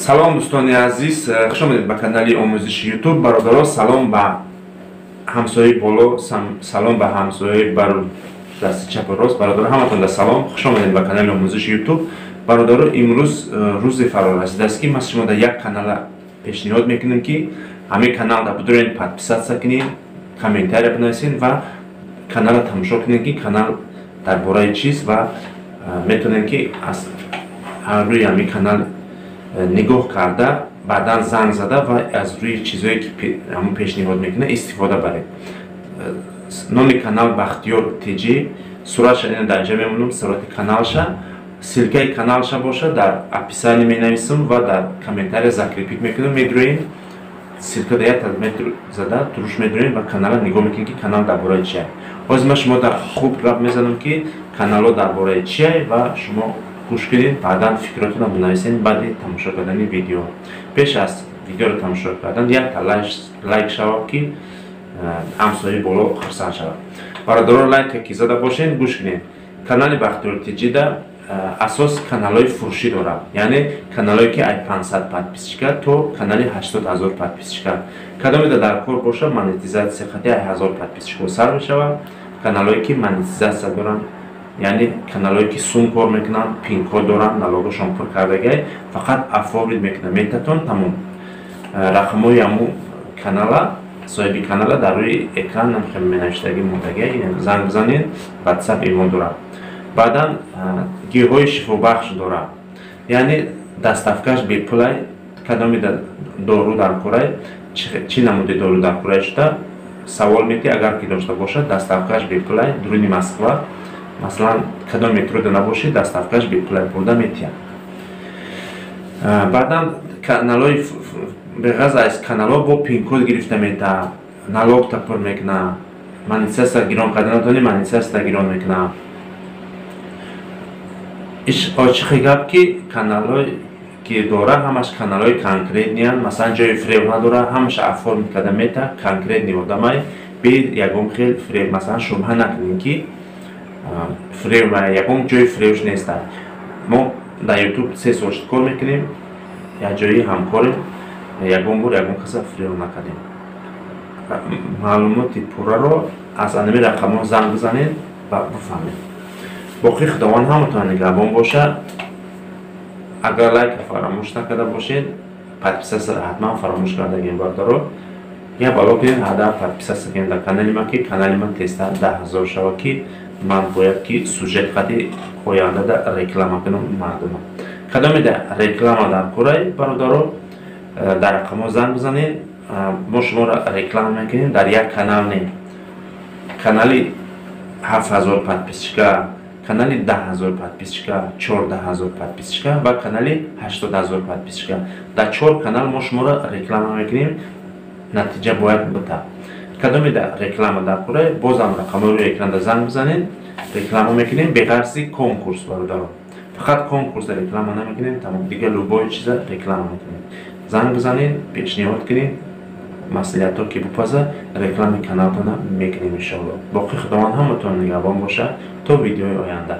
салом дӯстони азиз, хуш омадед ба канали омӯзиши YouTube. Бародаро, салом ба ҳамсояи боло, салом ба ҳамсояи бар дасти чапу рост. Бародаро, ҳаматонда салом, хуш омадед ба канали омӯзиши YouTube. Бародаро, имрӯз рӯзи фаро расидааст ки ман шумода як канала пешниҳод мекунем ки ҳамин каналда бидорен подписатсия кунед, комментария бинависед ва канала тамошо кунед ки канал дар бораи чист ва метавонед ки аз рӯи ҳамин канал нигоҳ карда баъдан занг зада ва аз рӯи чизое ки ҳамон пешниҳод мекунад истифода баред. Номи канал Бахтиёр TG, суратша дар инҷа мемонам, сурати каналша, силкаи каналша боша дар описание менависам ва дар комментария закрепик мекунам, медуроем силка дар як метр зада туруш медуроем ва канала нигоҳ мекунем ки канал дар бораи чи аст. ҳозир ман шумо дар хуб гап мезанам ки канало дар бораи чи аст ва шумо гӯш кунед, баъдан фикротонро бинависед баъди тамошо кардани видео. Пеш аз видеоро тамошо кардан якта лайк шавад ки ҳамсояи боло хурсанд шавад. Бародаро, лайка ки зада бошед, гӯш кунед. Канали Бахтиёр TG да асос каналҳои фурӯшӣ дорад, яъне каналҳое ки ай 500 подписчика то канали 80 000 подписчика. Кадомеда дар кор боша монетизатсия хати ай 1000 подписчика сар мешавад. Каналҳое ки монетизатсия доранд, яъне каналҳое ки сум кор мекунанд, пинкод доранд, налогашон пур кардагай, фақат афорид мекунанд, метатон тамом. Рақамҳои ҳамун канала, соҳиби канала дар рӯи экран менавиштагӣ мондагай, занг бизанед, WhatsApp имон дорад. баъдан гиёҳҳои шифобахш дорад, яъне доставкаш бепулай, кадомеда дору дар курай, чӣ намуди дору дар курай шуда савол метӣ, агар ки дошта бошад доставкаш бепулай, дуруни Москва, масалан кадом метрода набошед, доставкаш бепулай бурда метиҳад. баъдан каналҳои беғаз аз каналҳо бо пинкод гирифта метавад, налогта пур мекунад, монетизатсия гирон карда натавонӣ, монетизатсия гирон мекунад. Очиқи гап ки каналҳое ки дора ҳамаш каналҳои конкретнианд, масалан ҷои фреб надора, ҳамаша оформ карда мета конкретни одамай бе ягон хел фреб. Масалан шубҳа накунед ки фреб ягон ҷои фребш нест. мо дар YouTube 3 сол шуд кор мекунем, як ҷои ҳамкорем, ягон бор ягон каса фреб накардем. маълумоти пурраро аз анами рақамҳо занг бизанед ва бифаҳмед. боқи худованд ҳаматон нигаҳбон боша. агар лайка фаромӯш накарда бошед, подписатсияро ҳатман фаромӯш кардагем. бародаро, я бало кунед ҳадар подписатсия кунед дар канали ман ки канали ман тезтар 10 000 шавад ки ман бояд ки сюжет қади ояндада реклама кунам мардумам. кадомеда реклама дар курай, бародаро, дар рақамҳо занг бизанед, мо шуморо реклама мекунем дар як канал не. канали 7000 подписчика, канали 10 000 подписчика, 14 000 подписчика ва канали 80 000 подписчика. Дар 4 канал мо шуморо реклама мекунем, натиҷа бояд бута. кадомеда реклама дар курай, бозам рақамҳои рӯи экран занг бизанед, реклама мекунем беғарзи конкурс. бародаро, фақат конкурсда реклама намекунем, тамом, дигар любой чиза реклама мекунем. занг бизанед, пешниҳод кунед, маслиҳатҳо ки бупаза, реклами каналтона мекунем иншоалло. боқи худованд ҳаматон нигаҳбон боша то видеои оянда.